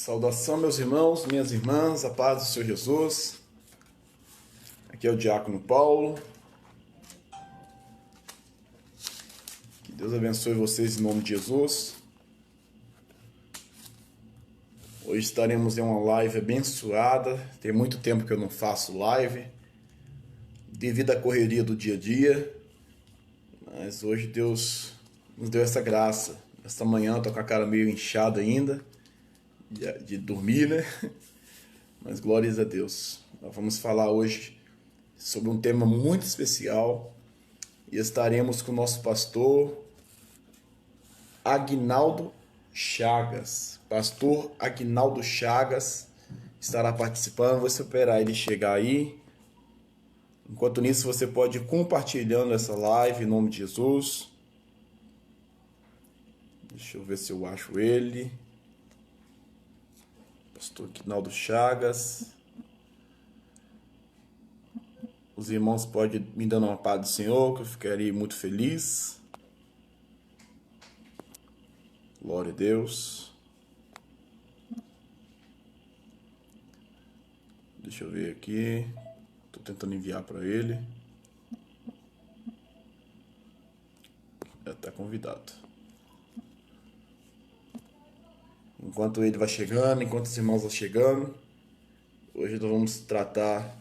Saudação, meus irmãos, minhas irmãs, a paz do Senhor Jesus. Aqui é o Diácono Paulo. Que Deus abençoe vocês em nome de Jesus. Hoje estaremos em uma live abençoada. Tem muito tempo que eu não faço live, devido à correria do dia a dia. Mas hoje Deus nos deu essa graça. Esta manhã eu tô com a cara meio inchada ainda, de dormir, né? Mas glórias a Deus. Nós vamos falar hoje sobre um tema muito especial e estaremos com o nosso pastor Aguinaldo Chagas. Pastor Aguinaldo Chagas estará participando. Vou esperar ele chegar aí. Enquanto nisso, você pode ir compartilhando essa live em nome de Jesus. Deixa eu ver se eu acho ele. Pastor Aguinaldo Chagas. Os irmãos podem me dando uma paz do Senhor, que eu ficaria muito feliz. Glória a Deus. Deixa eu ver aqui. Estou tentando enviar para ele. Já está convidado. Enquanto ele vai chegando, enquanto os irmãos vão chegando, hoje nós vamos tratar...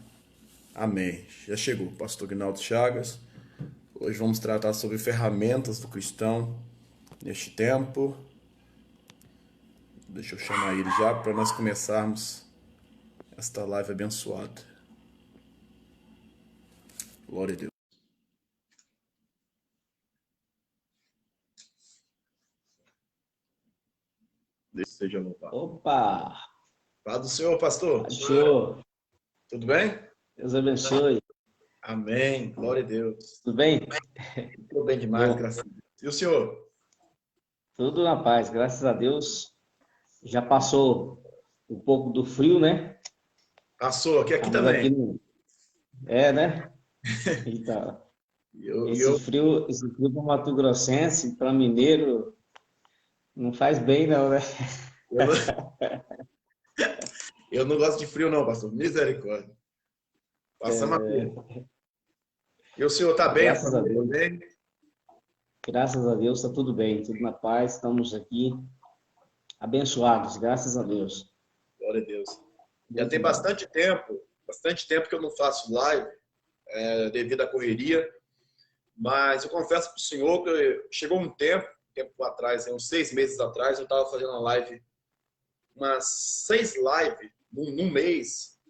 Amém. Já chegou, pastor Aguinaldo Chagas. Hoje vamos tratar sobre ferramentas do cristão neste tempo. Deixa eu chamar ele já para nós começarmos esta live abençoada. Glória a Deus. Deus seja louvado. Opa! Paz do Senhor, pastor. Show! Tudo bem? Deus abençoe. Amém. Glória a Deus. Tudo bem? Tudo bem demais, Bom. graças a Deus. E o senhor? Tudo na paz, graças a Deus. Já passou um pouco do frio, né? Passou, aqui Estamos também. aqui no... É, né? Então, esse frio para Mato Grossense, para mineiro, não faz bem não, né? Eu não gosto de frio não, pastor. Misericórdia. Passamos a frio. E o senhor está bem? Graças a Deus. Bem? Graças a Deus, está tudo bem, tudo na paz. Estamos aqui abençoados, graças a Deus. Glória a Deus. Já tem bastante tempo que eu não faço live, devido à correria, mas eu confesso para o senhor que chegou um tempo atrás, uns 6 meses atrás, eu estava fazendo uma live, umas 6 lives num mês,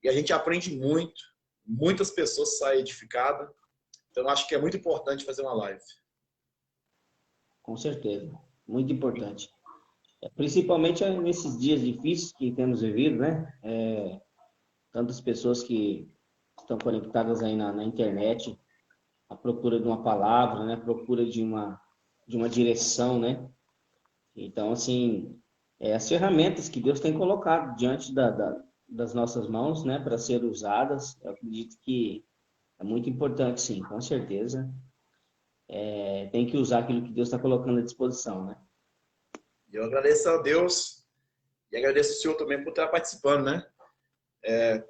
e a gente aprende muito, muitas pessoas saem edificadas, então acho que é muito importante fazer uma live. Com certeza, muito importante. Principalmente nesses dias difíceis que temos vivido, né? Tantas pessoas que estão conectadas aí na internet, à procura de uma palavra, né? À procura de uma direção, né? Então, assim, as ferramentas que Deus tem colocado diante das nossas mãos, né? Para ser usadas, eu acredito que é muito importante, sim, com certeza. Tem que usar aquilo que Deus está colocando à disposição, né? Eu agradeço a Deus e agradeço o senhor também por estar participando, né?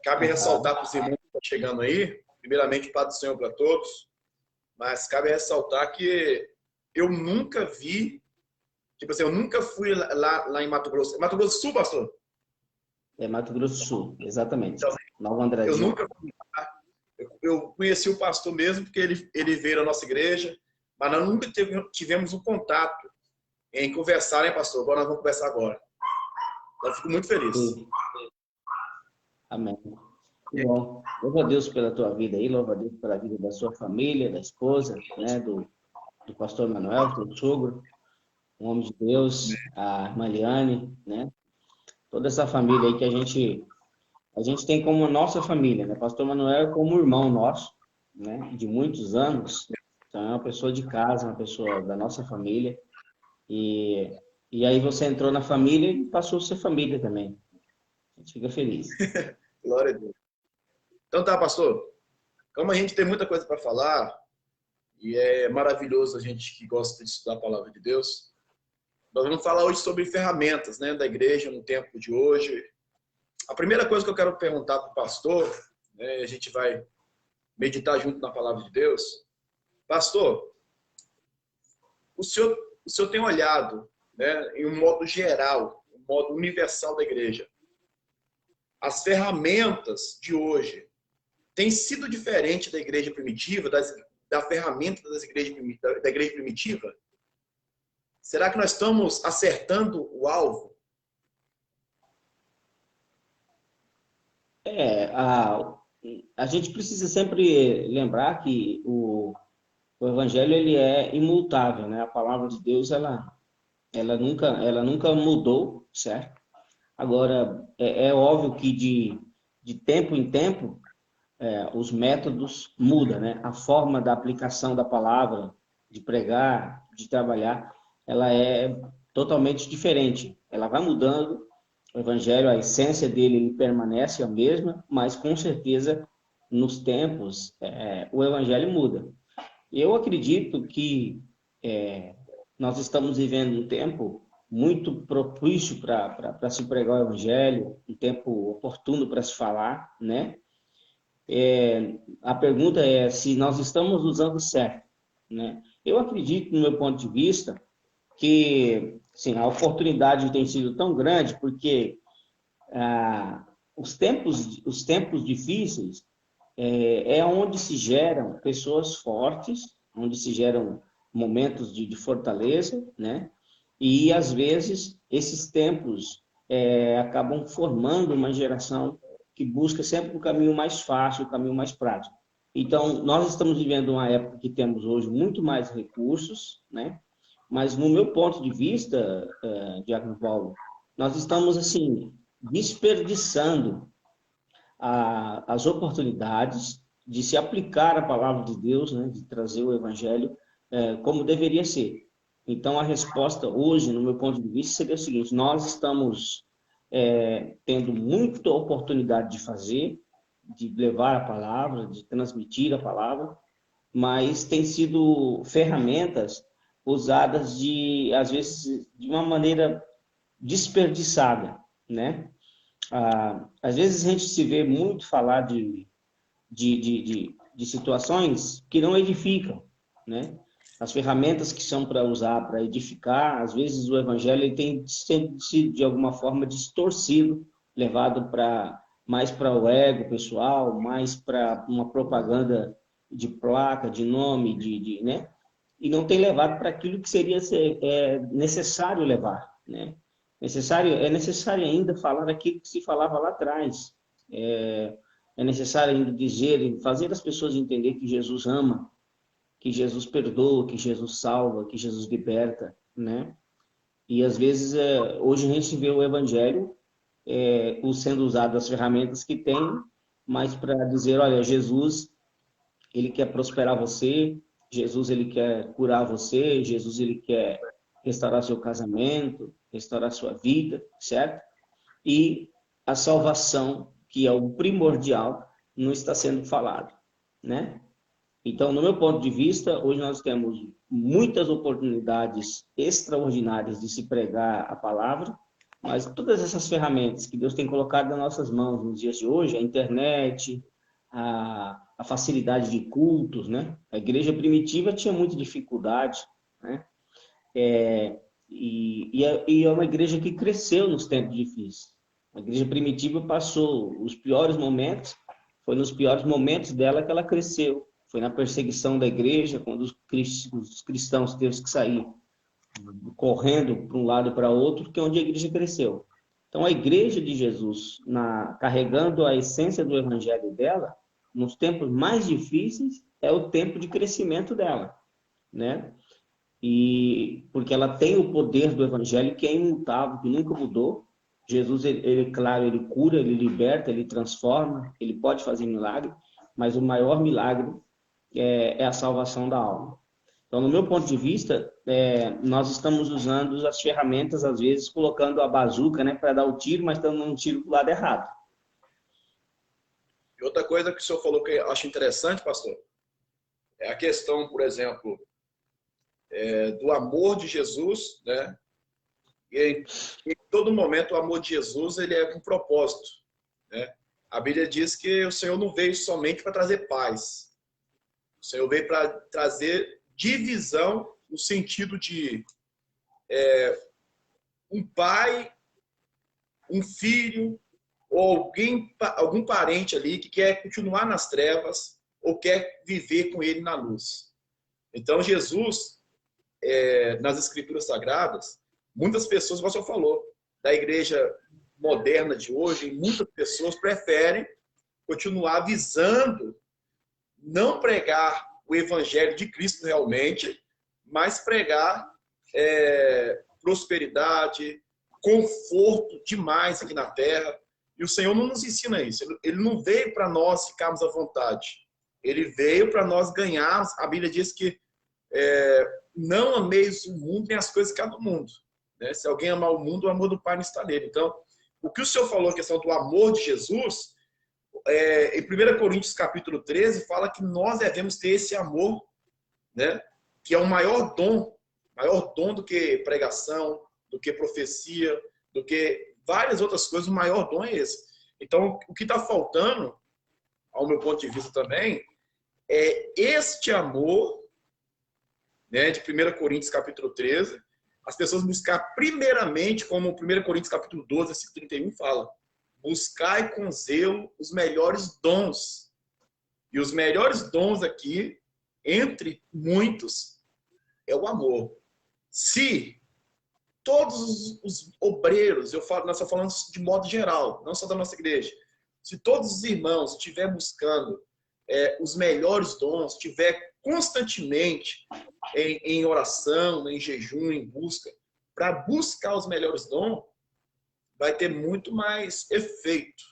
Cabe ressaltar para os irmãos que estão chegando aí, primeiramente, Pai do Senhor para todos, mas cabe ressaltar que eu nunca vi, tipo assim, eu nunca fui lá em Mato Grosso. Mato Grosso do Sul, pastor? É Mato Grosso do Sul, exatamente. Então, Nova Andradina. eu nunca fui lá. Eu conheci o pastor mesmo porque ele veio à nossa igreja, mas nós nunca tivemos um contato em conversar, né, pastor? Agora nós vamos conversar agora. Eu fico muito feliz. Sim. Amém. Que bom. Louva a Deus pela tua vida aí, louva a Deus pela vida da sua família, da esposa, né, do pastor Manuel, teu sogro, um homem de Deus, a irmã Liane, né? Toda essa família aí que a gente tem como nossa família, né? Pastor Manuel é como irmão nosso, né? De muitos anos. Então é uma pessoa de casa, uma pessoa da nossa família. E aí você entrou na família e passou a ser família também. A gente fica feliz. Glória a Deus. Então tá, pastor. Como a gente tem muita coisa para falar, e é maravilhoso a gente que gosta de estudar a palavra de Deus, Nós vamos falar hoje sobre ferramentas, né, da igreja no tempo de hoje. A primeira coisa que eu quero perguntar para o pastor, né, a gente vai meditar junto na palavra de Deus. Pastor, o senhor tem olhado, né, em um modo geral, um modo universal da igreja. As ferramentas de hoje têm sido diferentes da igreja primitiva, da ferramenta da igreja primitiva? Será que nós estamos acertando o alvo? A gente precisa sempre lembrar que o evangelho ele é imutável, né? A palavra de Deus ela nunca mudou, certo? Agora é óbvio que de tempo em tempo os métodos mudam, né? A forma da aplicação da palavra, de pregar, de trabalhar, ela é totalmente diferente. Ela vai mudando. O evangelho, a essência dele, ele permanece a mesma, mas com certeza nos tempos o evangelho muda. Eu acredito que nós estamos vivendo um tempo muito propício para se pregar o evangelho, um tempo oportuno para se falar, né? A pergunta é se nós estamos usando certo, né? Eu acredito, no meu ponto de vista, que sim, a oportunidade tem sido tão grande porque os tempos difíceis onde se geram pessoas fortes, onde se geram momentos de fortaleza, né? E às vezes esses tempos acabam formando uma geração que busca sempre o caminho mais fácil, o caminho mais prático. Então, nós estamos vivendo uma época que temos hoje muito mais recursos, né? Mas no meu ponto de vista, Diácono Paulo, nós estamos assim desperdiçando as oportunidades de se aplicar a palavra de Deus, né? De trazer o evangelho como deveria ser. Então, a resposta hoje, no meu ponto de vista, seria o seguinte: nós estamos tendo muita oportunidade de fazer, de levar a palavra, de transmitir a palavra, mas tem sido ferramentas usadas às vezes, de uma maneira desperdiçada, né? Às vezes a gente se vê muito falar de situações que não edificam, né? As ferramentas que são para usar, para edificar, às vezes o evangelho ele tem sido de alguma forma distorcido, levado mais para o ego pessoal, mais para uma propaganda de placa, de nome, né? E não tem levado para aquilo que seria necessário levar, né? É necessário ainda falar aquilo que se falava lá atrás. É necessário ainda dizer, fazer as pessoas entender que Jesus ama, que Jesus perdoa, que Jesus salva, que Jesus liberta, né? E às vezes, hoje a gente vê o evangelho sendo usado as ferramentas que tem, mas para dizer, olha, Jesus, ele quer prosperar você, Jesus, ele quer curar você, Jesus, ele quer restaurar seu casamento, restaurar sua vida, certo? E a salvação, que é o primordial, não está sendo falado, né? Então, no meu ponto de vista, hoje nós temos muitas oportunidades extraordinárias de se pregar a palavra, mas todas essas ferramentas que Deus tem colocado nas nossas mãos nos dias de hoje, a internet, a facilidade de cultos, né? A igreja primitiva tinha muita dificuldade, né? E é uma igreja que cresceu nos tempos difíceis. A igreja primitiva passou os piores momentos, foi nos piores momentos dela que ela cresceu. Foi na perseguição da igreja, quando os cristãos tiveram que sair correndo para um lado e para outro, que é onde a igreja cresceu. Então, a igreja de Jesus, carregando a essência do evangelho dela, nos tempos mais difíceis, é o tempo de crescimento dela, né? E porque ela tem o poder do evangelho que é imutável, que nunca mudou. Jesus, claro, ele cura, ele liberta, ele transforma, ele pode fazer milagre, mas o maior milagre é a salvação da alma. Então, no meu ponto de vista, nós estamos usando as ferramentas, às vezes, colocando a bazuca, né, para dar o tiro, mas estamos dando um tiro para o lado errado. E outra coisa que o senhor falou que eu acho interessante, pastor, é a questão, por exemplo, do amor de Jesus, né, em todo momento o amor de Jesus ele é com propósito, né? A Bíblia diz que o Senhor não veio somente para trazer paz. O Senhor veio para trazer divisão no sentido de um pai, um filho ou algum parente ali que quer continuar nas trevas ou quer viver com ele na luz. Então Jesus, nas Escrituras Sagradas, muitas pessoas, como o senhor falou, da igreja moderna de hoje, muitas pessoas preferem continuar visando não pregar o evangelho de Cristo realmente, mas pregar prosperidade, conforto demais aqui na terra. E o Senhor não nos ensina isso. Ele não veio para nós ficarmos à vontade. Ele veio para nós ganharmos. A Bíblia diz que não ameis o mundo nem as coisas que há no mundo. Né? Se alguém amar o mundo, o amor do Pai não está nele. Então, o que o Senhor falou, a questão do amor de Jesus, em 1 Coríntios capítulo 13, fala que nós devemos ter esse amor, né? Que é o maior dom do que pregação, do que profecia, do que várias outras coisas, o maior dom é esse. Então, o que está faltando, ao meu ponto de vista também, é este amor, né, de 1 Coríntios capítulo 13, as pessoas buscar primeiramente, como 1 Coríntios capítulo 12, versículo 31 fala, buscai com zelo os melhores dons. E os melhores dons aqui, entre muitos, é o amor. Se todos os obreiros, nós estamos falando de modo geral, não só da nossa igreja, se todos os irmãos estiverem buscando os melhores dons, estiver constantemente em oração, em jejum, em busca, para buscar os melhores dons, vai ter muito mais efeito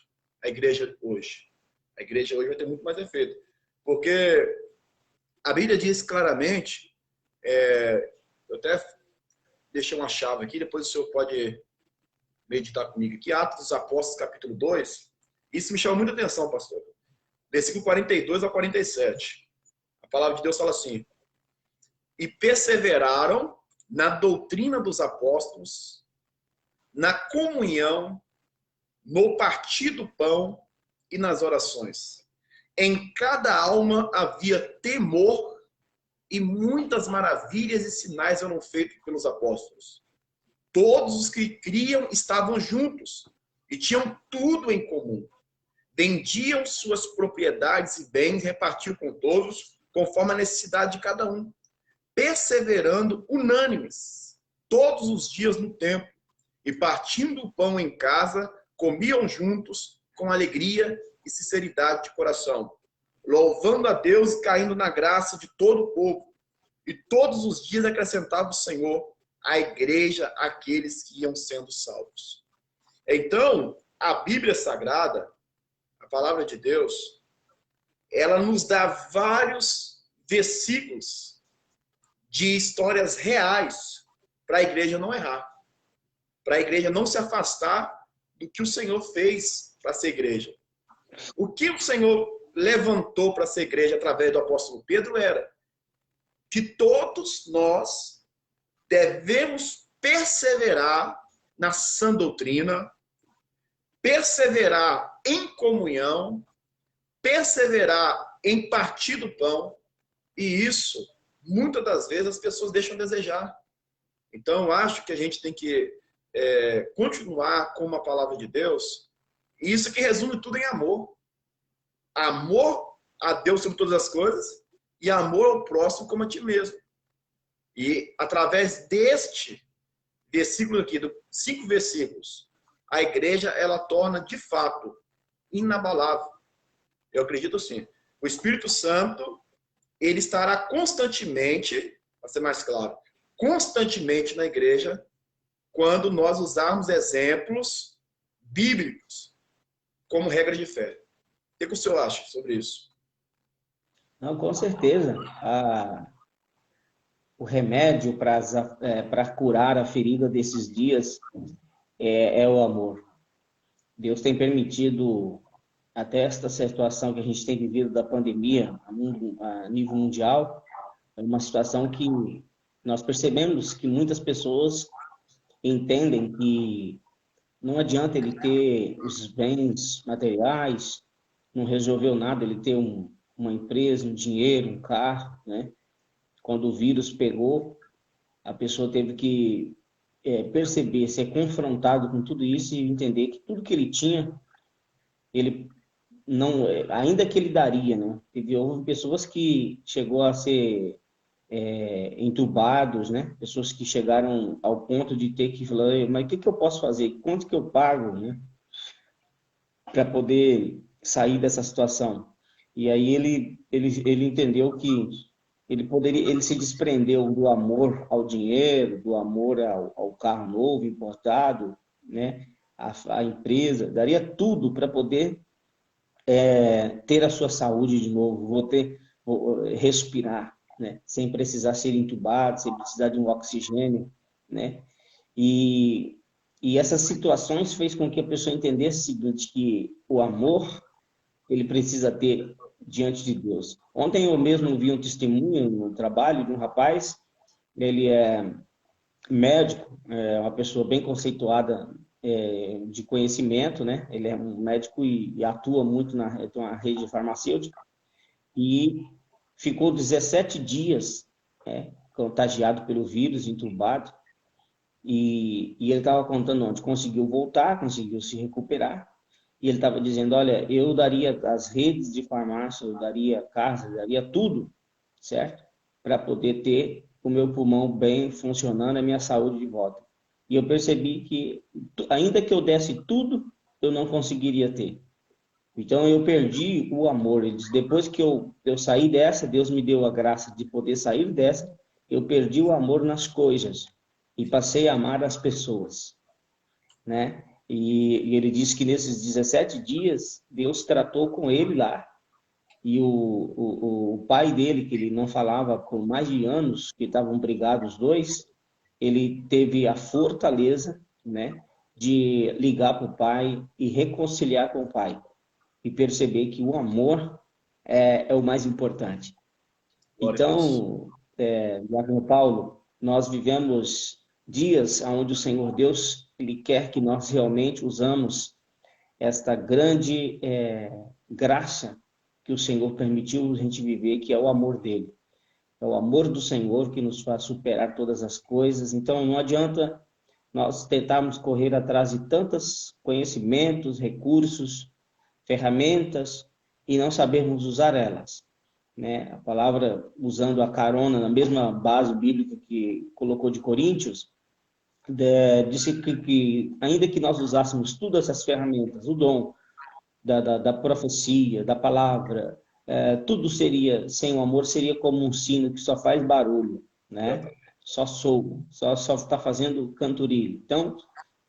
a igreja hoje. A igreja hoje vai ter muito mais efeito. Porque a Bíblia diz claramente, eu até deixei uma chave aqui, depois o senhor pode meditar comigo aqui, Atos dos Apóstolos, capítulo 2. Isso me chama muita atenção, pastor. Versículo 42 a 47. A palavra de Deus fala assim: e perseveraram na doutrina dos apóstolos, na comunhão, no partir do pão e nas orações. Em cada alma havia temor e muitas maravilhas e sinais eram feitos pelos apóstolos. Todos os que criam estavam juntos e tinham tudo em comum. Vendiam suas propriedades e bens, repartiam com todos, conforme a necessidade de cada um, perseverando unânimes, todos os dias no templo, e partindo o pão em casa, comiam juntos, com alegria e sinceridade de coração, louvando a Deus e caindo na graça de todo o povo. E todos os dias acrescentava o Senhor à igreja aqueles que iam sendo salvos. Então, a Bíblia Sagrada, a palavra de Deus, ela nos dá vários versículos de histórias reais para a igreja não errar, para a igreja não se afastar do que o Senhor fez para ser igreja. O que o Senhor levantou para ser igreja através do apóstolo Pedro era que todos nós devemos perseverar na sã doutrina, perseverar em comunhão, perseverar em partir do pão, e isso, muitas das vezes, as pessoas deixam a desejar. Então, eu acho que a gente tem que continuar com uma palavra de Deus, e isso que resume tudo em amor. Amor a Deus sobre todas as coisas e amor ao próximo como a ti mesmo. E através deste versículo aqui, 5 versículos, a igreja ela torna de fato inabalável. Eu acredito assim. O Espírito Santo ele estará constantemente, para ser mais claro, constantemente na igreja quando nós usarmos exemplos bíblicos como regra de fé. O que o senhor acha sobre isso? Não, com certeza. O remédio para curar a ferida desses dias é o amor. Deus tem permitido, até esta situação que a gente tem vivido da pandemia a nível mundial, é uma situação que nós percebemos que muitas pessoas entendem que não adianta ele ter os bens materiais, não resolveu nada ele ter uma empresa, um dinheiro, um carro, né? Quando o vírus pegou, a pessoa teve que perceber, ser confrontado com tudo isso e entender que tudo que ele tinha, ele não, ainda que ele daria, né? Houve pessoas que chegou a ser entubados, né? Pessoas que chegaram ao ponto de ter que falar, mas o que eu posso fazer? Quanto que eu pago, né? Para poder sair dessa situação. E aí ele entendeu que ele se desprendeu do amor ao dinheiro, do amor ao carro novo, importado, né? A empresa, daria tudo para poder ter a sua saúde de novo, vou respirar, né? Sem precisar ser entubado, sem precisar de um oxigênio, né? E, e essas situações fez com que a pessoa entendesse o seguinte, que o amor ele precisa ter diante de Deus. Ontem eu mesmo vi um testemunho no trabalho de um rapaz, ele é médico, é uma pessoa bem conceituada de conhecimento, né? Ele é um médico e atua muito na rede farmacêutica e ficou 17 dias contagiado pelo vírus, entubado, e ele estava contando onde conseguiu voltar, conseguiu se recuperar, e ele estava dizendo, olha, eu daria as redes de farmácia, eu daria casa, eu daria tudo, certo? Para poder ter o meu pulmão bem funcionando, a minha saúde de volta. E eu percebi que, ainda que eu desse tudo, eu não conseguiria ter. Então eu perdi o amor. Ele disse, depois que eu saí dessa, Deus me deu a graça de poder sair dessa, eu perdi o amor nas coisas e passei a amar as pessoas, né? E ele disse que nesses 17 dias, Deus tratou com ele lá. E o pai dele, que ele não falava com mais de anos, que estavam brigados os dois, ele teve a fortaleza, né, de ligar para o pai e reconciliar com o pai. E perceber que o amor é o mais importante. Então, Diácono Paulo, nós vivemos dias onde o Senhor Deus ele quer que nós realmente usamos esta grande graça que o Senhor permitiu a gente viver, que é o amor dele. É o amor do Senhor que nos faz superar todas as coisas. Então, não adianta nós tentarmos correr atrás de tantos conhecimentos, recursos, ferramentas e não sabermos usar elas, né? A palavra, usando a carona na mesma base bíblica que colocou de Coríntios, disse que ainda que nós usássemos todas essas ferramentas, o dom da profecia, da palavra, tudo seria, sem o amor, seria como um sino que só faz barulho, né? Só soa, só está fazendo cantorilho. Então,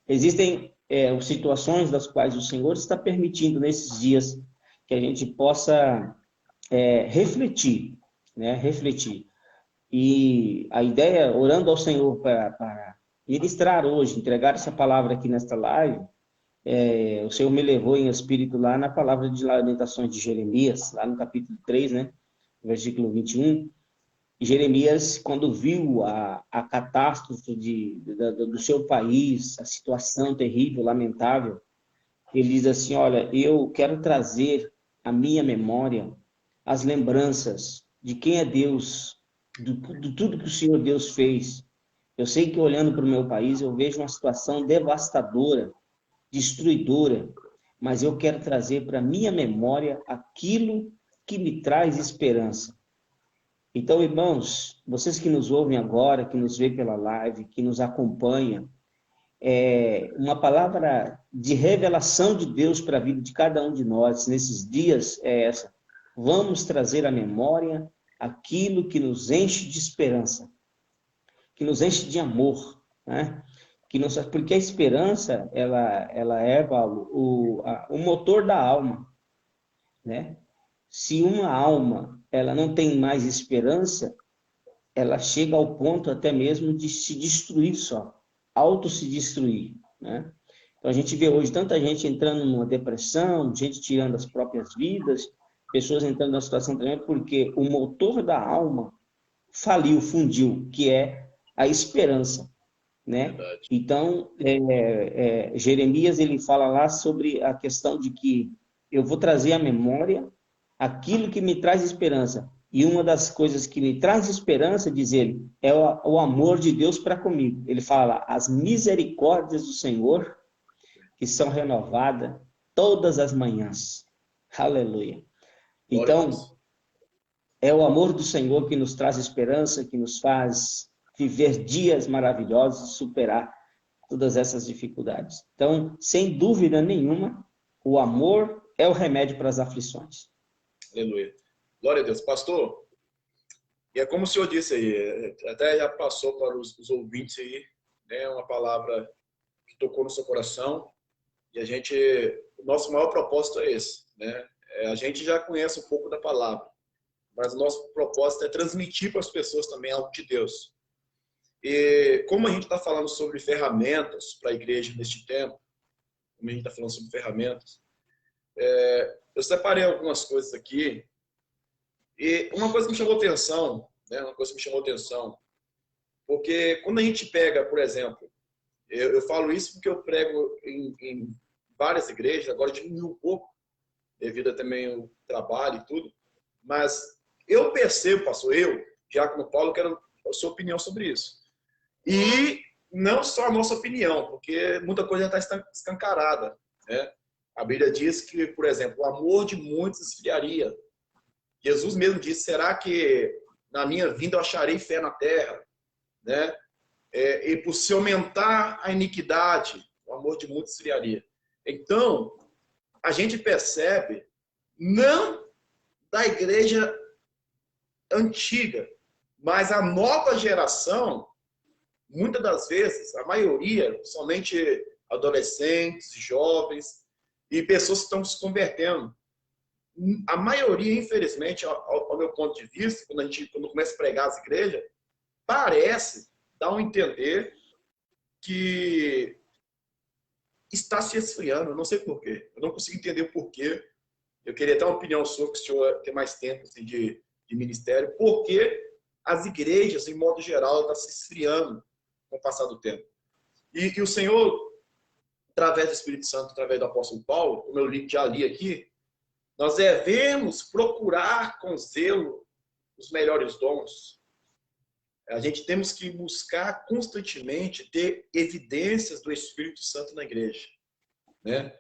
existem situações das quais o Senhor está permitindo nesses dias que a gente possa refletir, né? Refletir. E a ideia, orando ao Senhor para ministrar hoje, entregar essa palavra aqui nesta live, o Senhor me levou em espírito lá na palavra de Lamentações de Jeremias, lá no capítulo 3, né? Versículo 21. E Jeremias, quando viu a catástrofe do seu país, a situação terrível, lamentável, ele diz assim, olha, eu quero trazer à minha memória as lembranças de quem é Deus, de tudo que o Senhor Deus fez. Eu sei que olhando para o meu país, eu vejo uma situação devastadora, destruidora, mas eu quero trazer para minha memória aquilo que me traz esperança. Então, irmãos, vocês que nos ouvem agora, que nos vê pela live, que nos acompanham, uma palavra de revelação de Deus para a vida de cada um de nós nesses dias é essa. Vamos trazer à memória aquilo que nos enche de esperança, que nos enche de amor, né? Porque a esperança, ela é, Paulo, o motor da alma, né? Se uma alma ela não tem mais esperança, ela chega ao ponto até mesmo de se destruir só, auto se destruir, né? Então a gente vê hoje tanta gente entrando numa depressão, gente tirando as próprias vidas, pessoas entrando numa situação também porque o motor da alma faliu, fundiu, que é a esperança. né? Verdade. Então, Jeremias, ele fala lá sobre a questão de que eu vou trazer à memória aquilo que me traz esperança. E uma das coisas que me traz esperança, diz ele, é o amor de Deus para comigo. Ele fala lá, as misericórdias do Senhor que são renovadas todas as manhãs. Aleluia. Glória a Então, Deus. é o amor do Senhor que nos traz esperança, que nos faz viver dias maravilhosos e superar todas essas dificuldades. Então, sem dúvida nenhuma, o amor é o remédio para as aflições. Aleluia. Glória a Deus. Pastor, e é como o senhor disse aí, até já passou para os ouvintes aí, né, uma palavra que tocou no seu coração, e o nosso maior propósito é esse, né? A gente já conhece um pouco da palavra, mas o nosso propósito é transmitir para as pessoas também algo de Deus. E como a gente está falando sobre ferramentas para a igreja neste tempo, como a gente está falando sobre ferramentas, eu separei algumas coisas aqui, e uma coisa que me chamou atenção, né? Uma coisa que me chamou atenção, porque quando a gente pega, por exemplo, eu falo isso porque eu prego em várias igrejas, agora diminuiu um pouco, devido a também o trabalho e tudo, mas eu percebo, pastor, Diácono Paulo, quero a sua opinião sobre isso. E não só a nossa opinião, porque muita coisa já está escancarada, né? A Bíblia diz que, por exemplo, o amor de muitos esfriaria. Jesus mesmo disse, será que na minha vinda eu acharei fé na terra? Né? E por se aumentar a iniquidade, o amor de muitos esfriaria. Então, a gente percebe, não da igreja antiga, mas a nova geração, muitas das vezes, a maioria, somente adolescentes, jovens e pessoas que estão se convertendo. A maioria, infelizmente, ao meu ponto de vista, quando começa a pregar as igrejas, parece dar um entender que está se esfriando. Eu não sei porquê. Eu não consigo entender o porquê. Eu queria ter uma opinião sua, que o senhor tem mais tempo assim, de ministério. Por que as igrejas, em modo geral, estão se esfriando com o passar do tempo? E o Senhor, através do Espírito Santo, através do apóstolo Paulo, como eu já li aqui, nós devemos procurar com zelo os melhores dons. A gente temos que buscar constantemente ter evidências do Espírito Santo na igreja, né?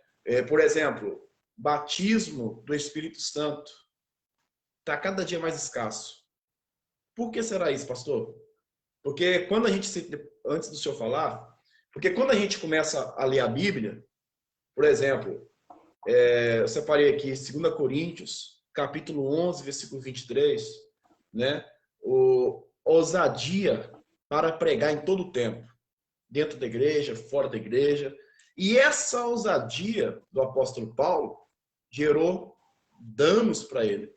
Por exemplo, batismo do Espírito Santo está cada dia mais escasso. Por que será isso, pastor? Porque quando a gente, antes do senhor falar, porque quando a gente começa a ler a Bíblia, por exemplo, eu separei aqui 2 Coríntios, capítulo 11, versículo 23, né? Ousadia para pregar em todo o tempo, dentro da igreja, fora da igreja. E essa ousadia do apóstolo Paulo gerou danos para ele.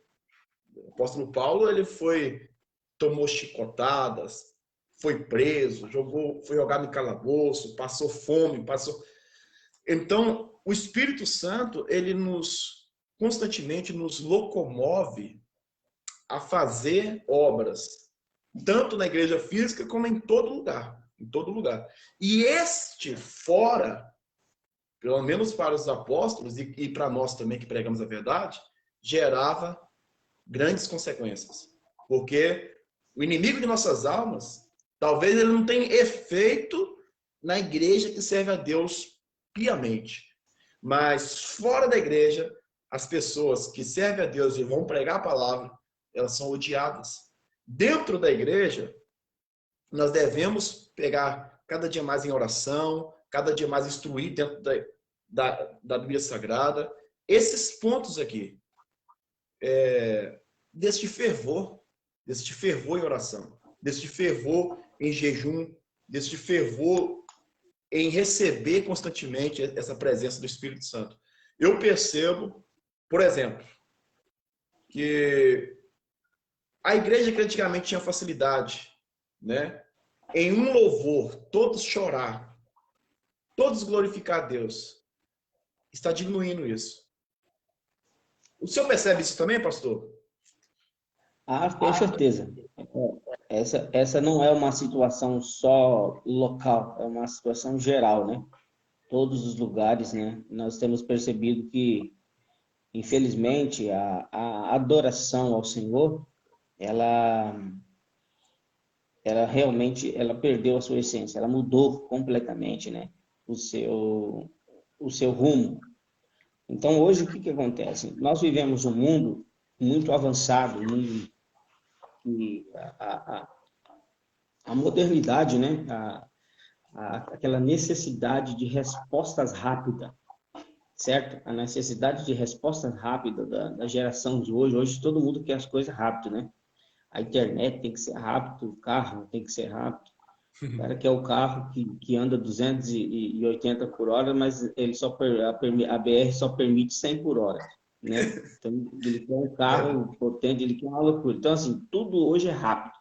O apóstolo Paulo, tomou chicotadas, foi preso, foi jogado em calabouço, passou fome, Então, o Espírito Santo, ele constantemente nos locomove a fazer obras, tanto na igreja física como em todo lugar, E fora, pelo menos para os apóstolos e para nós também que pregamos a verdade, gerava grandes consequências. Porque o inimigo de nossas almas, talvez ele não tenha efeito na igreja que serve a Deus piamente. Mas fora da igreja, as pessoas que servem a Deus e vão pregar a palavra, elas são odiadas. Dentro da igreja, nós devemos pegar cada dia mais em oração, cada dia mais instruir dentro da Bíblia Sagrada. Esses pontos aqui, deste fervor em oração, deste fervor em jejum, deste fervor em receber constantemente essa presença do Espírito Santo. Eu percebo, por exemplo, que a igreja que antigamente tinha facilidade, né? Em um louvor, todos chorar, todos glorificar a Deus, está diminuindo isso. O senhor percebe isso também, pastor? Ah, com certeza. essa não é uma situação só local, é uma situação geral, né? Todos os lugares, né? Nós temos percebido que, infelizmente, a adoração ao Senhor, ela, ela realmente, ela perdeu a sua essência, ela mudou completamente, né? O seu rumo. Então, hoje, o que que acontece? Nós vivemos um mundo muito avançado, e a modernidade, né? Aquela necessidade de respostas rápidas, certo? A necessidade de respostas rápidas da geração de hoje. Hoje todo mundo quer as coisas rápido, né? A internet tem que ser rápido, o carro tem que ser rápido. O cara quer o carro que anda 280 por hora, mas ele a BR só permite 100 por hora, né? Então, ele quer um carro potente, ele quer uma loucura. Então, assim, tudo hoje é rápido.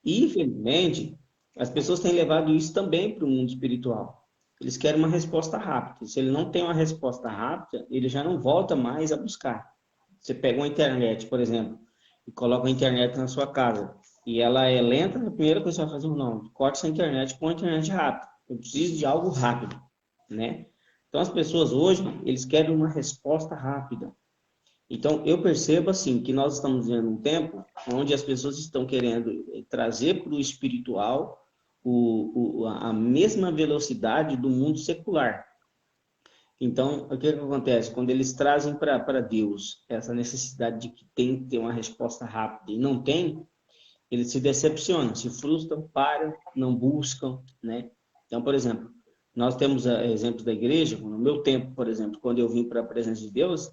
E, infelizmente, as pessoas têm levado isso também para o mundo espiritual. Eles querem uma resposta rápida. Se ele não tem uma resposta rápida, ele já não volta mais a buscar. Você pega uma internet, por exemplo, e coloca a internet na sua casa, e ela é lenta, a primeira coisa que você vai fazer, não, corta essa internet, põe a internet rápida. Eu preciso de algo rápido, né? Então, as pessoas hoje, eles querem uma resposta rápida. Então, eu percebo assim que nós estamos vivendo um tempo onde as pessoas estão querendo trazer para o espiritual a mesma velocidade do mundo secular. Então, o que acontece? Quando eles trazem para Deus essa necessidade de que tem que ter uma resposta rápida e não tem, eles se decepcionam, se frustram, param, não buscam, né? Então, por exemplo, nós temos exemplos da igreja, no meu tempo, por exemplo, quando eu vim para a presença de Deus,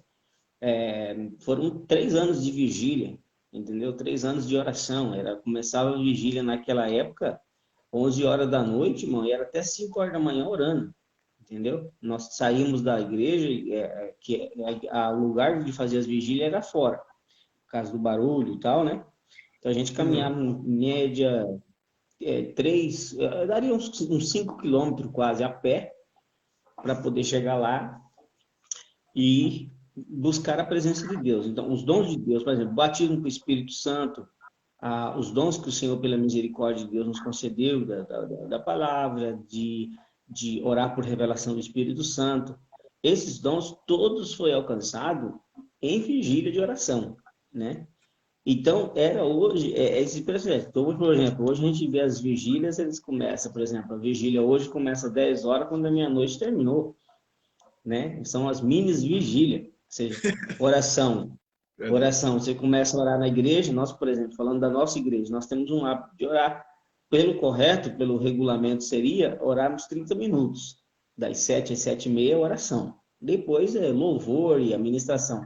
foram 3 anos de vigília, entendeu? 3 anos de oração. Começava a vigília naquela época, 11 horas da noite, irmão, e era até 5 horas da manhã orando, entendeu? Nós saímos da igreja, o lugar de fazer as vigílias era fora, por causa do barulho e tal, né? Então a gente caminhava em média, daria uns 5 quilômetros quase a pé, para poder chegar lá e buscar a presença de Deus. Então, os dons de Deus, por exemplo, batismo com o Espírito Santo, os dons que o Senhor, pela misericórdia de Deus, nos concedeu, da palavra, de orar por revelação do Espírito Santo, esses dons todos foi alcançado em vigília de oração, né? Então, era hoje, esse processo. Então, por exemplo, hoje a gente vê as vigílias, eles começam, por exemplo, a vigília hoje começa às 10 horas, quando a meia-noite terminou, né? São as minis vigília, ou seja, oração. Oração, você começa a orar na igreja, nós, por exemplo, falando da nossa igreja, nós temos um hábito de orar. Pelo correto, pelo regulamento, seria orarmos 30 minutos. Das 7 às 7h30, oração. Depois é louvor e administração.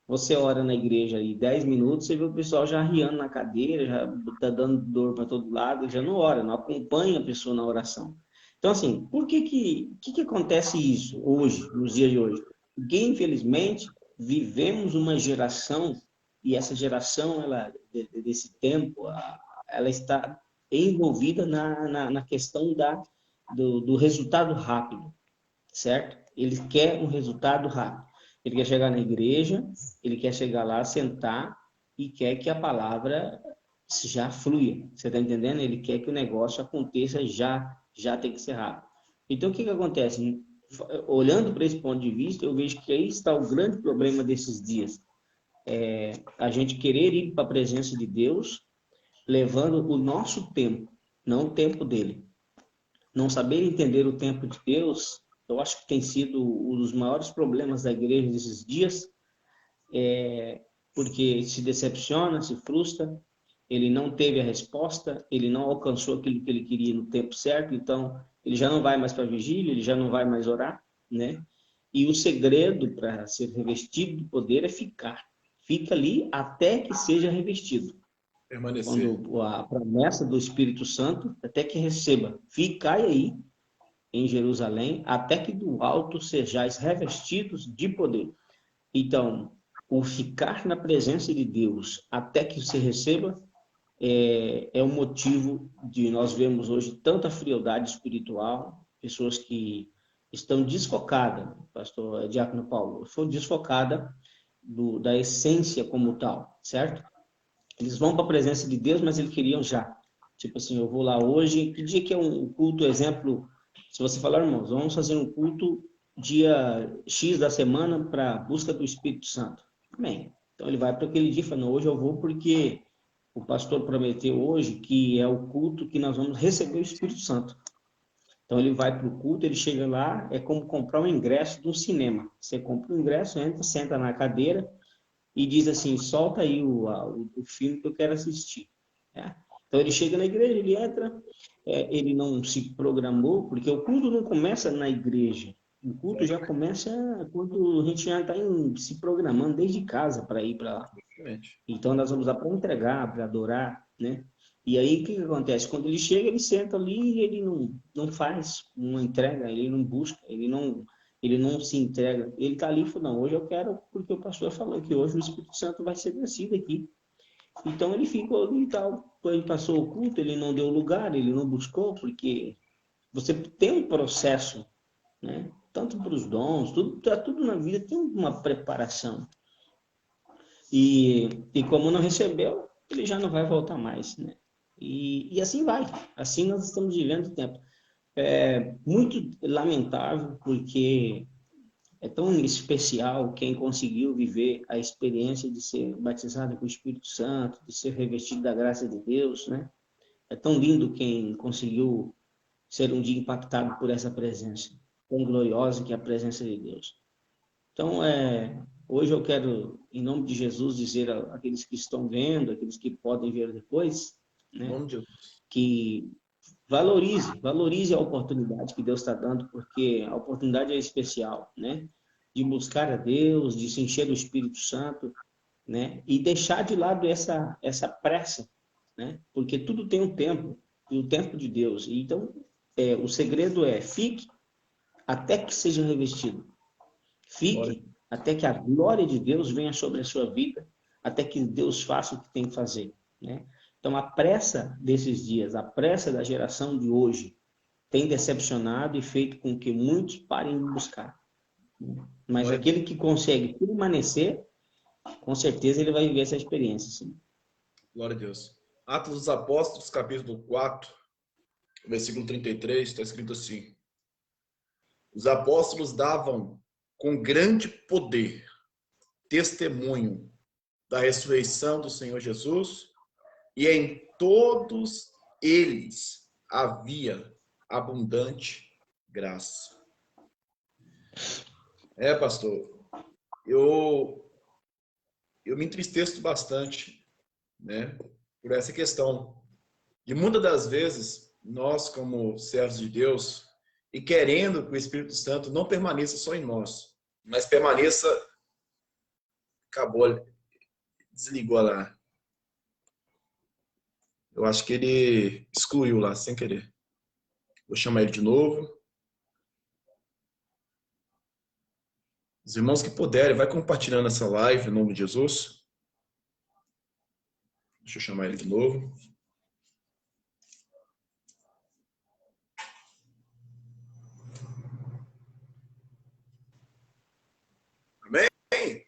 Você ora na igreja aí 10 minutos, você vê o pessoal já riando na cadeira, já está dando dor para todo lado, já não ora, não acompanha a pessoa na oração. Então, assim, por que acontece isso hoje, nos dias de hoje? Porque, infelizmente, vivemos uma geração, e essa geração, desse tempo, ela está envolvida na questão do resultado rápido, certo? Ele quer um resultado rápido. Ele quer chegar na igreja, ele quer chegar lá, sentar e quer que a palavra já flua. Você está entendendo? Ele quer que o negócio aconteça já tem que ser rápido. Então, o que acontece? Olhando para esse ponto de vista, eu vejo que aí está o grande problema desses dias. A gente querer ir para a presença de Deus, levando o nosso tempo, não o tempo dele. Não saber entender o tempo de Deus, eu acho que tem sido um dos maiores problemas da igreja nesses dias, porque se decepciona, se frustra, ele não teve a resposta, ele não alcançou aquilo que ele queria no tempo certo, então ele já não vai mais para a vigília, ele já não vai mais orar, né? E o segredo para ser revestido do poder é ficar. Fica ali até que seja revestido. Permanecer. Quando a promessa do Espírito Santo, até que receba. Ficai aí em Jerusalém, até que do alto sejais revestidos de poder. Então, o ficar na presença de Deus até que você receba é o motivo de nós vermos hoje tanta frialdade espiritual, pessoas que estão desfocadas, pastor Diácono Paulo, foi desfocada da essência como tal, certo? Eles vão para a presença de Deus, mas eles queriam já. Tipo assim, eu vou lá hoje. Que dia que é um culto, exemplo? Se você falar, irmãos, vamos fazer um culto dia X da semana para busca do Espírito Santo. Amém. Então ele vai para aquele dia e fala, não, hoje eu vou porque o pastor prometeu hoje que é o culto que nós vamos receber o Espírito Santo. Então ele vai para o culto, ele chega lá, é como comprar um ingresso de um cinema. Você compra o ingresso, entra, senta na cadeira e diz assim, solta aí o filme que eu quero assistir. Né? Então ele chega na igreja, ele entra, ele não se programou, porque o culto não começa na igreja. O culto já começa quando a gente já está se programando desde casa para ir para lá. Então nós vamos lá para entregar, para adorar, né? E aí o que acontece? Quando ele chega, ele senta ali e ele não faz uma entrega, ele não busca, ele não se entrega. Ele está ali e fala, não, hoje eu quero, porque o pastor falou que hoje o Espírito Santo vai ser descido aqui. Então ele ficou ali e tal. Quando ele passou o culto, ele não deu lugar, ele não buscou, porque você tem um processo, né? Tanto para os dons, tudo na vida tem uma preparação. E como não recebeu, ele já não vai voltar mais, né? E assim vai. Assim nós estamos vivendo o tempo. É muito lamentável, porque é tão especial quem conseguiu viver a experiência de ser batizado com o Espírito Santo, de ser revestido da graça de Deus, né? É tão lindo quem conseguiu ser um dia impactado por essa presença, tão gloriosa que é a presença de Deus. Então, hoje eu quero, em nome de Jesus, dizer àqueles que estão vendo, àqueles que podem ver depois, né, que valorize a oportunidade que Deus está dando, porque a oportunidade é especial, né, de buscar a Deus, de se encher do Espírito Santo, né, e deixar de lado essa pressa, né, porque tudo tem um tempo, e o tempo de Deus. Então, o segredo fique até que seja revestido. Fique até que a glória de Deus venha sobre a sua vida, até que Deus faça o que tem que fazer, né? Então, a pressa desses dias, a pressa da geração de hoje, tem decepcionado e feito com que muitos parem de buscar. Mas aquele que consegue permanecer, com certeza ele vai viver essa experiência, sim. Glória a Deus. Atos dos Apóstolos, capítulo 4, versículo 33, está escrito assim: os apóstolos davam com grande poder testemunho da ressurreição do Senhor Jesus, e em todos eles havia abundante graça. Pastor, eu me entristeço bastante, né, por essa questão. E muitas das vezes, nós, como servos de Deus, e querendo que o Espírito Santo não permaneça só em nós, mas permaneça... Acabou, desligou lá. Eu acho que ele excluiu lá, sem querer. Vou chamar ele de novo. Os irmãos que puderem, vai compartilhando essa live em nome de Jesus. Deixa eu chamar ele de novo. Amém?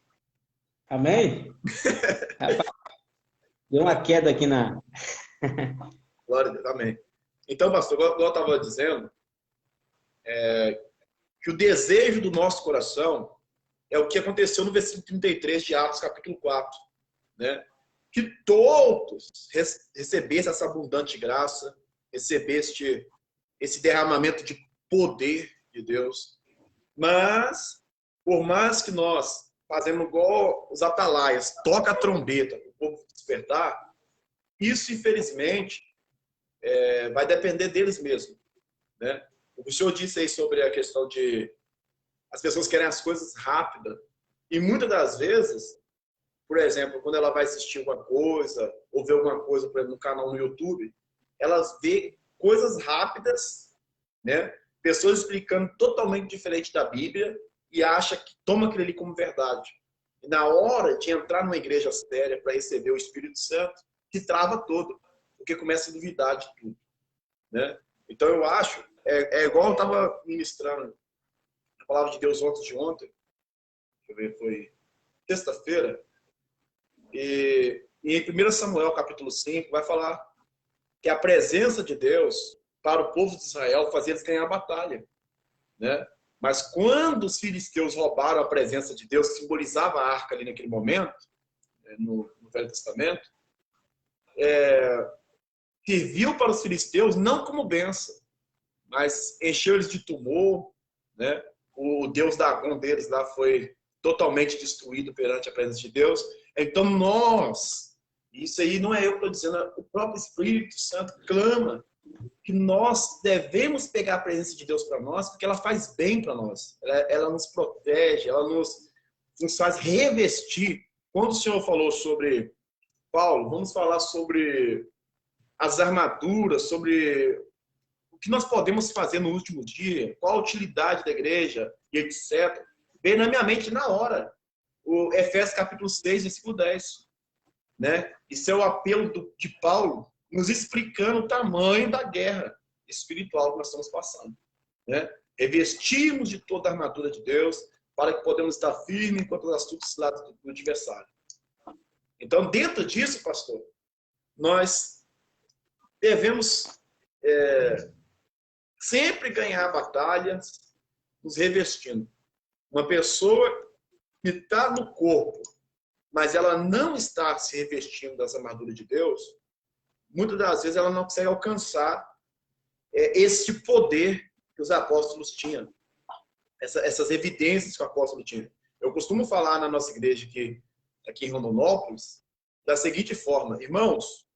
Amém? Deu uma queda aqui na... Glória a Deus, amém. Então, pastor, igual eu estava dizendo, que o desejo do nosso coração é o que aconteceu no versículo 33 de Atos, capítulo 4, né? Que todos recebessem essa abundante graça, recebessem esse derramamento de poder de Deus. Mas, por mais que nós fazemos igual os atalaias, toca a trombeta para o povo despertar, isso, infelizmente, vai depender deles mesmos, né? O senhor disse aí sobre a questão de as pessoas querem as coisas rápidas. E muitas das vezes, por exemplo, quando ela vai assistir alguma coisa, ou ver alguma coisa, por exemplo, no canal no YouTube, elas vê coisas rápidas, né? Pessoas explicando totalmente diferente da Bíblia e acha que toma aquilo ali como verdade. E na hora de entrar numa igreja séria para receber o Espírito Santo, se trava todo, porque começa a duvidar de tudo, né? Então eu acho, igual eu estava ministrando a palavra de Deus ontem de ontem, deixa eu ver, foi sexta-feira, e E em 1 Samuel, capítulo 5, vai falar que a presença de Deus para o povo de Israel fazia eles ganhar a batalha, né? Mas quando os filisteus roubaram a presença de Deus, que simbolizava a arca ali naquele momento, né, no Velho Testamento, serviu para os filisteus não como bênção, mas encheu eles de tumor, né? O deus Dagon deles lá foi totalmente destruído perante a presença de Deus. Então nós, isso aí não é eu que estou dizendo, o próprio Espírito Santo clama que nós devemos pegar a presença de Deus para nós, porque ela faz bem para nós. Ela nos protege, ela nos faz revestir. Quando o Senhor falou sobre Paulo, vamos falar sobre as armaduras, sobre o que nós podemos fazer no último dia, qual a utilidade da igreja, e etc. Veio na minha mente na hora. O Efésios capítulo 6, versículo 10. Né? Isso é o apelo de Paulo, nos explicando o tamanho da guerra espiritual que nós estamos passando. Né? Revestimos de toda a armadura de Deus, para que podemos estar firmes contra as astutas ciladas do adversário. Então, dentro disso, pastor, nós devemos sempre ganhar batalhas nos revestindo. Uma pessoa que está no corpo, mas ela não está se revestindo das armaduras de Deus, muitas das vezes ela não consegue alcançar esse poder que os apóstolos tinham, essas evidências que o apóstolo tinha. Eu costumo falar na nossa igreja aqui em Rondonópolis da seguinte forma: irmãos,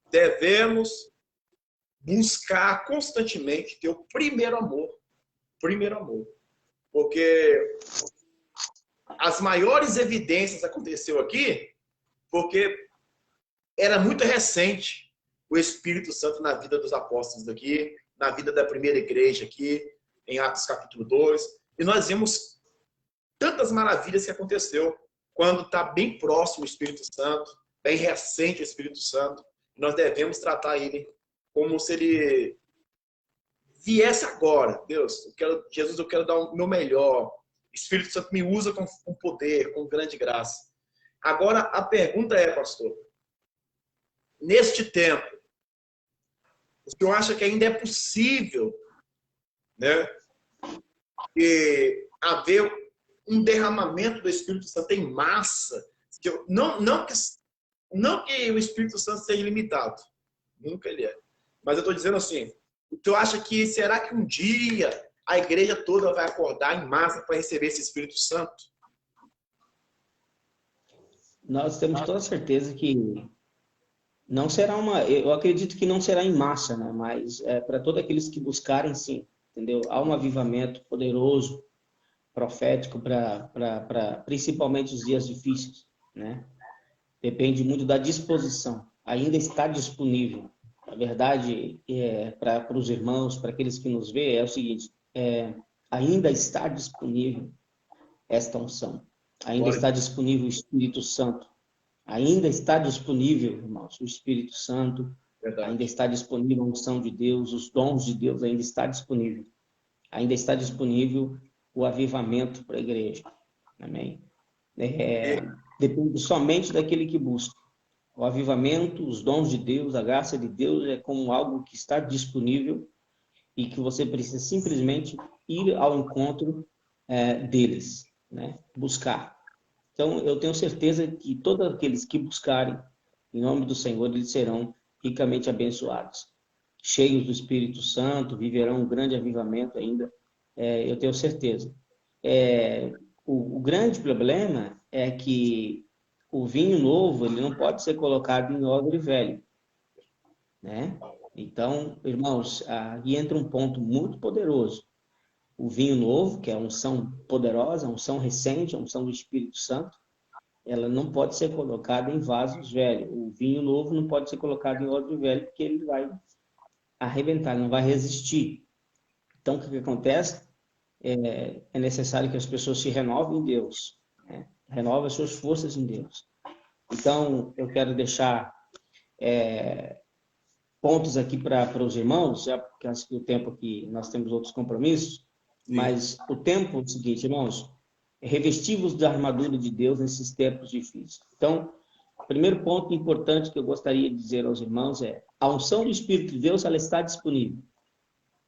devemos buscar constantemente ter o primeiro amor. Primeiro amor. Porque as maiores evidências aconteceu aqui porque era muito recente o Espírito Santo na vida dos apóstolos daqui, na vida da primeira igreja aqui, em Atos capítulo 2. E nós vimos tantas maravilhas que aconteceu quando está bem próximo o Espírito Santo, bem recente o Espírito Santo. Nós devemos tratar ele como se ele viesse agora. Deus, Jesus, eu quero dar o meu melhor. Espírito Santo me usa com poder, com grande graça. Agora, a pergunta é, pastor, neste tempo, o senhor acha que ainda é possível, né, haver um derramamento do Espírito Santo em massa? Não que o Espírito Santo seja limitado. Nunca ele é. Mas eu estou dizendo assim, o senhor acha que, será que um dia a igreja toda vai acordar em massa para receber esse Espírito Santo? Nós temos toda certeza que não será eu acredito que não será em massa, né? Mas para todos aqueles que buscarem, sim, entendeu? Há um avivamento poderoso, profético, para principalmente os dias difíceis, né? Depende muito da disposição. Ainda está disponível. A verdade para os irmãos, para aqueles que nos veem, é o seguinte: ainda está disponível esta unção. Ainda está disponível o Espírito Santo. Ainda está disponível, irmãos, o Espírito Santo. Verdade. Ainda está disponível a unção de Deus, os dons de Deus ainda está disponível. Ainda está disponível o avivamento para a igreja. Amém? Depende somente daquele que busca. O avivamento, os dons de Deus, a graça de Deus é como algo que está disponível e que você precisa simplesmente ir ao encontro deles, né? Buscar. Então, eu tenho certeza que todos aqueles que buscarem, em nome do Senhor, eles serão ricamente abençoados. Cheios do Espírito Santo, viverão um grande avivamento ainda, eu tenho certeza. O grande problema é que o vinho novo, ele não pode ser colocado em odre velho, né? Então, irmãos, aqui entra um ponto muito poderoso. O vinho novo, que é a unção poderosa, a unção recente, a unção do Espírito Santo, ela não pode ser colocada em vasos velhos. O vinho novo não pode ser colocado em odre velho, porque ele vai arrebentar, ele não vai resistir. Então, o que acontece? É necessário que as pessoas se renovem em Deus, né? Renovem as suas forças em Deus. Então, eu quero deixar pontos aqui para os irmãos, já porque acho que o tempo aqui, nós temos outros compromissos. Sim. Mas o tempo é o seguinte, irmãos: revestivos da armadura de Deus nesses tempos difíceis. Então, primeiro ponto importante que eu gostaria de dizer aos irmãos é: a unção do Espírito de Deus, ela está disponível.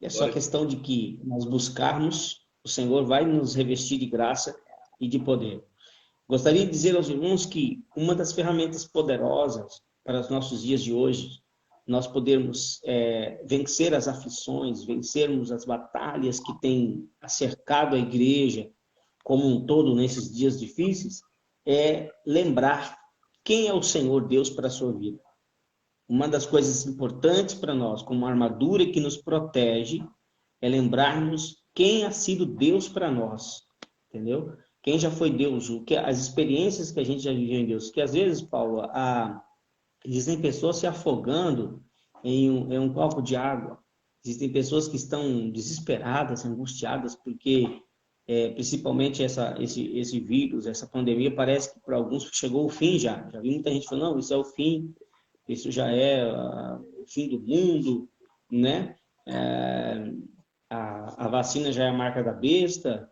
É só questão de que nós buscarmos, o Senhor vai nos revestir de graça e de poder. Gostaria de dizer aos irmãos que uma das ferramentas poderosas para os nossos dias de hoje, nós podermos vencer as aflições, vencermos as batalhas que têm cercado a igreja como um todo nesses dias difíceis, é lembrar quem é o Senhor Deus para a sua vida. Uma das coisas importantes para nós, como uma armadura que nos protege, é lembrarmos quem ha sido Deus para nós, entendeu? Quem já foi Deus, as experiências que a gente já viveu em Deus. Que às vezes, Paulo, existem pessoas se afogando em um copo de água. Existem pessoas que estão desesperadas, angustiadas, porque principalmente esse vírus, essa pandemia, parece que para alguns chegou o fim já. Já vi muita gente falando, não, isso é o fim, isso já é o fim do mundo, né? A vacina já é a marca da besta,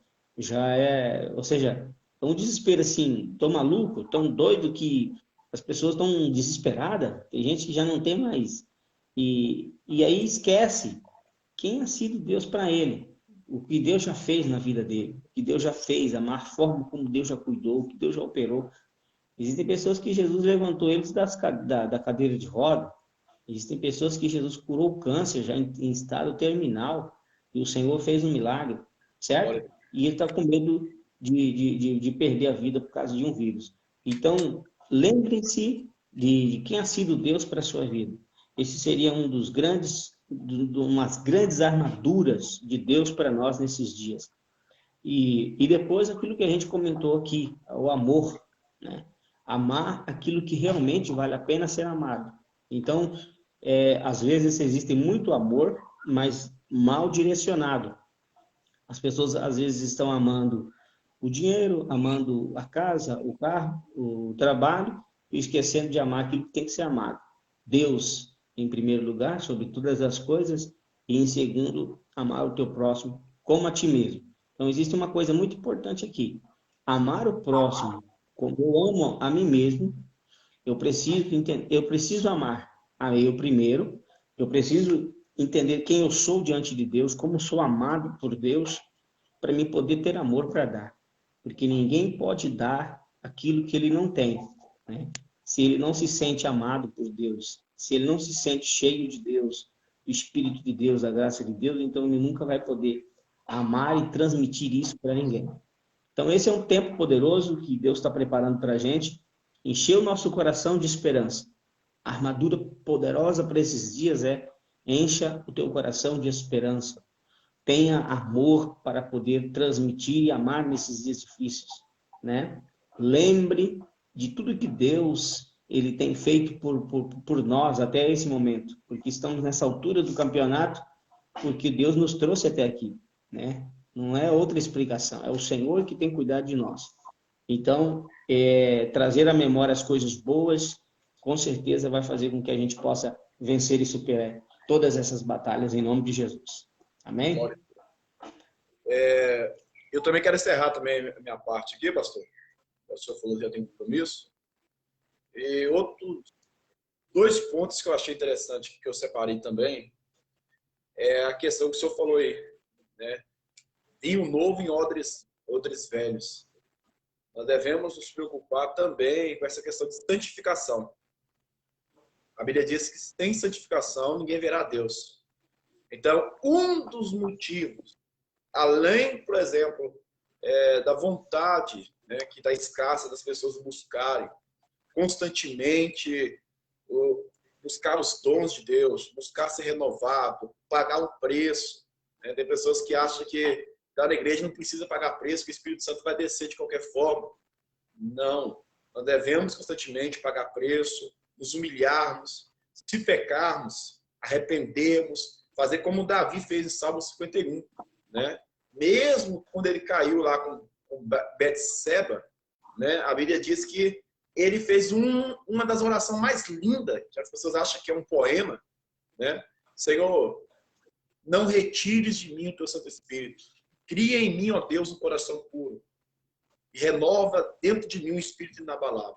ou seja, é um desespero assim, tão maluco, tão doido que as pessoas estão desesperadas, tem gente que já não tem mais. E aí esquece quem ha sido Deus para ele, o que Deus já fez na vida dele, o que Deus já fez, a forma como Deus já cuidou, o que Deus já operou. Existem pessoas que Jesus levantou eles da cadeira de roda. Existem pessoas que Jesus curou o câncer já em estado terminal e o Senhor fez um milagre, certo? E ele está com medo de perder a vida por causa de um vírus. Então, lembrem-se de quem ha sido Deus para a sua vida. Esse seria umas grandes armaduras de Deus para nós nesses dias. E depois aquilo que a gente comentou aqui, o amor, né? Amar aquilo que realmente vale a pena ser amado. Então, às vezes existe muito amor, mas mal direcionado. As pessoas às vezes estão amando o dinheiro, amando a casa, o carro, o trabalho, e esquecendo de amar aquilo que tem que ser amado. Deus, em primeiro lugar, sobre todas as coisas, e em segundo, amar o teu próximo como a ti mesmo. Então, existe uma coisa muito importante aqui. Amar o próximo como eu amo a mim mesmo, eu preciso amar a eu primeiro, eu preciso entender quem eu sou diante de Deus, como sou amado por Deus, para me poder ter amor para dar. Porque ninguém pode dar aquilo que ele não tem, né? Se ele não se sente amado por Deus, se ele não se sente cheio de Deus, do Espírito de Deus, da graça de Deus, então ele nunca vai poder amar e transmitir isso para ninguém. Então esse é um tempo poderoso que Deus está preparando para a gente, encher o nosso coração de esperança. A armadura poderosa para esses dias encha o teu coração de esperança. Tenha amor para poder transmitir e amar nesses dias difíceis, né? Lembre de tudo que Deus ele tem feito por nós até esse momento, porque estamos nessa altura do campeonato, porque Deus nos trouxe até aqui, né? Não é outra explicação, é o Senhor que tem cuidado de nós. Então, trazer à memória as coisas boas, com certeza vai fazer com que a gente possa vencer e superar todas essas batalhas em nome de Jesus. Amém? Eu também quero encerrar também a minha parte aqui, pastor. O senhor falou que já tem compromisso. E dois pontos que eu achei interessante, que eu separei também, é a questão que o senhor falou aí, né? Vinho novo em odres velhos. Nós devemos nos preocupar também com essa questão de santificação. A Bíblia diz que sem santificação ninguém verá Deus. Então, um dos motivos, além, por exemplo, da vontade, né, que está escassa das pessoas buscarem constantemente, buscar os dons de Deus, buscar ser renovado, pagar um preço. Né? Tem pessoas que acham que estar na igreja não precisa pagar preço, que o Espírito Santo vai descer de qualquer forma. Não. Nós devemos constantemente pagar preço, nos humilharmos, se pecarmos, arrependermos, fazer como Davi fez em Salmo 51, né? Mesmo quando ele caiu lá com Betseba, né? A Bíblia diz que ele fez uma das orações mais lindas, que as pessoas acham que é um poema, né? Senhor, não retires de mim o teu Santo Espírito. Cria em mim, ó Deus, um coração puro. E renova dentro de mim um espírito inabalável.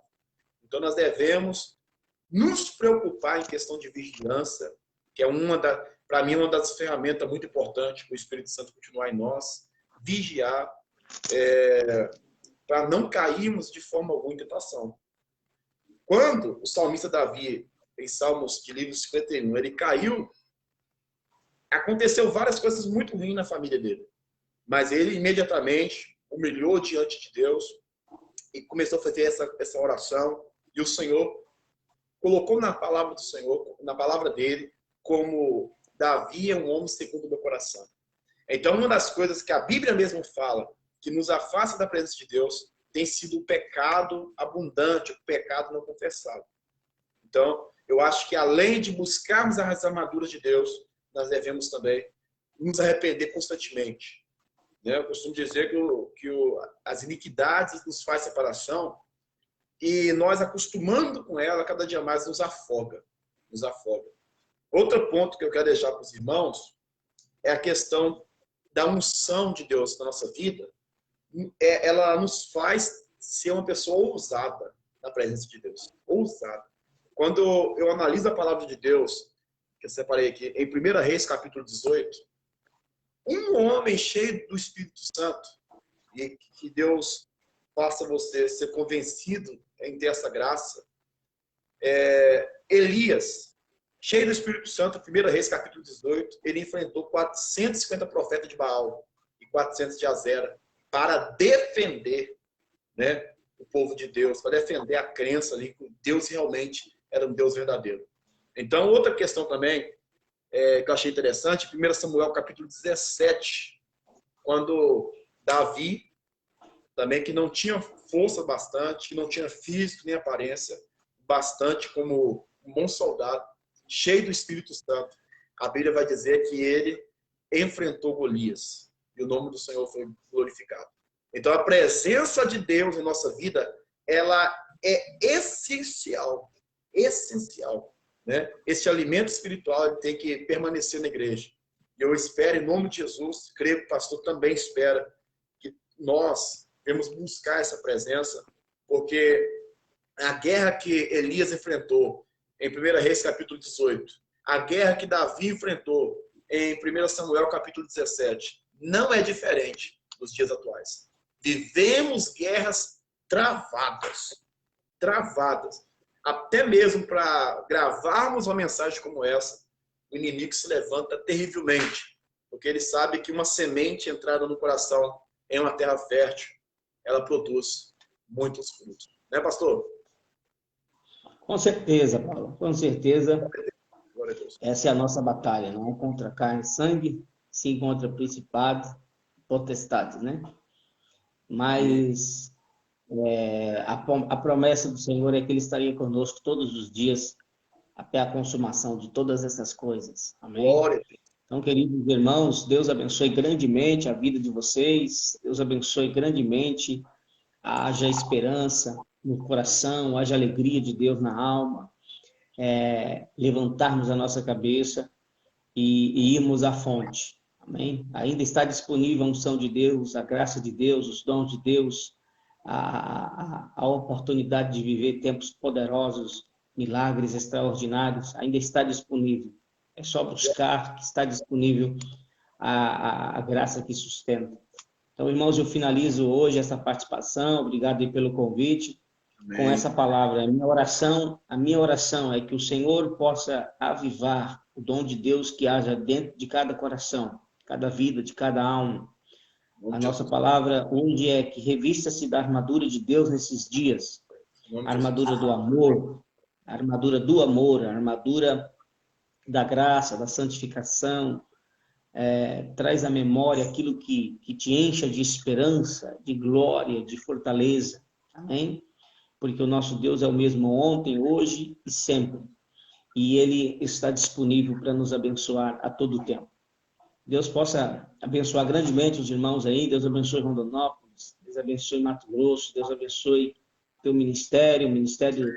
Então, nós devemos nos preocupar em questão de vigilância, que é para mim, uma das ferramentas muito importantes para o Espírito Santo continuar em nós, vigiar, para não cairmos de forma alguma em tentação. Quando o salmista Davi, em Salmos de livro 51, ele caiu, aconteceu várias coisas muito ruins na família dele. Mas ele imediatamente humilhou diante de Deus e começou a fazer essa oração. E o Senhor colocou na palavra do Senhor, na palavra dele, como Davi é um homem segundo o meu coração. Então, uma das coisas que a Bíblia mesmo fala, que nos afasta da presença de Deus, tem sido o pecado abundante, o pecado não confessado. Então, eu acho que além de buscarmos as armaduras de Deus, nós devemos também nos arrepender constantemente. Eu costumo dizer que as iniquidades nos faz separação e nós, acostumando com ela, cada dia mais nos afoga. Nos afoga. Outro ponto que eu quero deixar para os irmãos é a questão da unção de Deus na nossa vida. Ela nos faz ser uma pessoa ousada na presença de Deus. Ousada. Quando eu analiso a palavra de Deus, que eu separei aqui, em 1 Reis, capítulo 18, um homem cheio do Espírito Santo, e que Deus faça você ser convencido em ter essa graça, Elias, cheio do Espírito Santo, 1 Reis, capítulo 18, ele enfrentou 450 profetas de Baal e 400 de Azera para defender, né, o povo de Deus, para defender a crença ali que Deus realmente era um Deus verdadeiro. Então, outra questão também que eu achei interessante, 1 Samuel capítulo 17, quando Davi, também que não tinha força bastante, que não tinha físico nem aparência bastante como um bom soldado, cheio do Espírito Santo, a Bíblia vai dizer que ele enfrentou Golias e o nome do Senhor foi glorificado. Então, a presença de Deus em nossa vida, ela é essencial, essencial. Né? Esse alimento espiritual ele tem que permanecer na igreja. E eu espero, em nome de Jesus, creio que o pastor também espera, que nós devemos buscar essa presença, porque a guerra que Elias enfrentou em 1 Reis capítulo 18, a guerra que Davi enfrentou em 1 Samuel capítulo 17, não é diferente dos dias atuais. Vivemos guerras travadas. Até mesmo para gravarmos uma mensagem como essa, o inimigo se levanta terrivelmente, porque ele sabe que uma semente entrada no coração em uma terra fértil, ela produz muitos frutos. Né, pastor? Com certeza, Paulo, com certeza. Glória a Deus. Essa é a nossa batalha, não é contra carne e sangue, sim contra principados, potestades, né? Mas a promessa do Senhor é que Ele estaria conosco todos os dias, até a consumação de todas essas coisas. Amém? Glória. Então, queridos irmãos, Deus abençoe grandemente a vida de vocês, Deus abençoe grandemente, haja esperança no coração, haja alegria de Deus na alma, levantarmos a nossa cabeça e irmos à fonte. Amém? Ainda está disponível a unção de Deus, a graça de Deus, os dons de Deus, a oportunidade de viver tempos poderosos, milagres extraordinários, ainda está disponível. É só buscar que está disponível a graça que sustenta. Então, irmãos, eu finalizo hoje essa participação. Obrigado aí pelo convite. Amém. Com essa palavra. A minha oração é que o Senhor possa avivar o dom de Deus que haja dentro de cada coração, cada vida, de cada alma. A nossa palavra onde é que revista-se da armadura de Deus nesses dias. A armadura do amor, a armadura da graça, da santificação. Traz à memória aquilo que te encha de esperança, de glória, de fortaleza. Amém? Porque o nosso Deus é o mesmo ontem, hoje e sempre. E Ele está disponível para nos abençoar a todo tempo. Deus possa abençoar grandemente os irmãos aí, Deus abençoe Rondonópolis, Deus abençoe Mato Grosso, Deus abençoe teu ministério, o ministério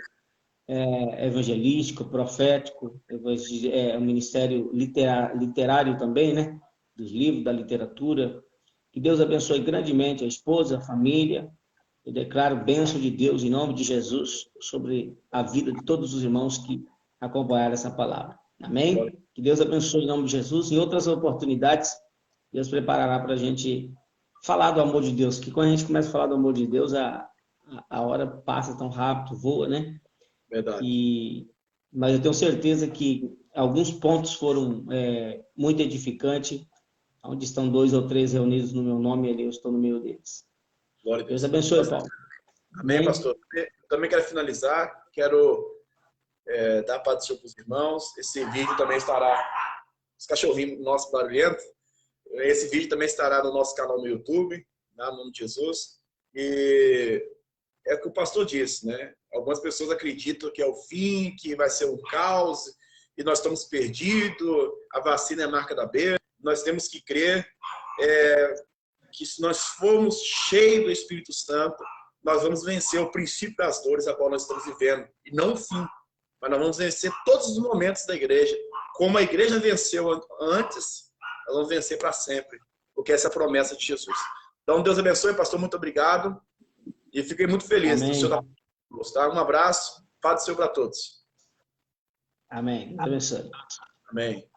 evangelístico, profético, o ministério literário também, né? Dos livros, da literatura. Que Deus abençoe grandemente a esposa, a família, Eu declaro bênção de Deus em nome de Jesus sobre a vida de todos os irmãos que acompanharam essa palavra. Amém? Que Deus abençoe em nome de Jesus. Em outras oportunidades, Deus preparará para a gente falar do amor de Deus, que quando a gente começa a falar do amor de Deus, a hora passa tão rápido, voa, né? Verdade. Mas eu tenho certeza que alguns pontos foram muito edificantes. Onde estão 2 ou 3 reunidos no meu nome, ali eu estou no meio deles. Glória a Deus. Deus abençoe, Paulo. Amém, pastor. Eu também quero finalizar, quero dar paz do Senhor para os irmãos. Esse vídeo também estará, os cachorrinhos nossos barulhentos, esse vídeo também estará no nosso canal no YouTube, né, no nome de Jesus. E é o que o pastor disse, né? Algumas pessoas acreditam que é o fim, que vai ser um caos, e nós estamos perdidos, a vacina é a marca da besta. Nós temos que crer que se nós formos cheios do Espírito Santo, nós vamos vencer o princípio das dores a qual nós estamos vivendo, e não o fim. Mas nós vamos vencer todos os momentos da igreja. Como a igreja venceu antes, nós vamos vencer para sempre, porque essa é a promessa de Jesus. Então, Deus abençoe, pastor, muito obrigado, e fiquei muito feliz do senhor gostar. Um abraço, paz do Senhor para todos. Amém. Deus abençoe. Amém.